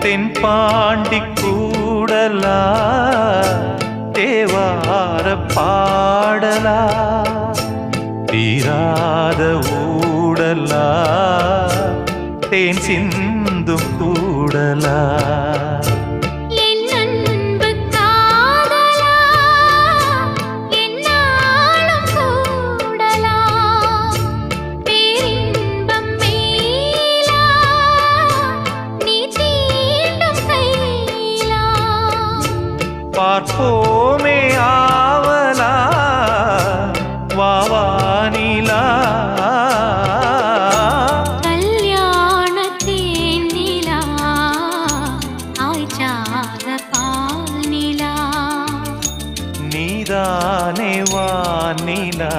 தென்பாண்டி கூடலா தேவார பாடலா தீராத ஊடலா தேன் சிந்தும் கூடலா பார்ப்போமே ஆவலா வாவானிலா கல்யாணத்தேன் நிலா ஆய்ச்சாத பால்நிலா நீதானே வானிலா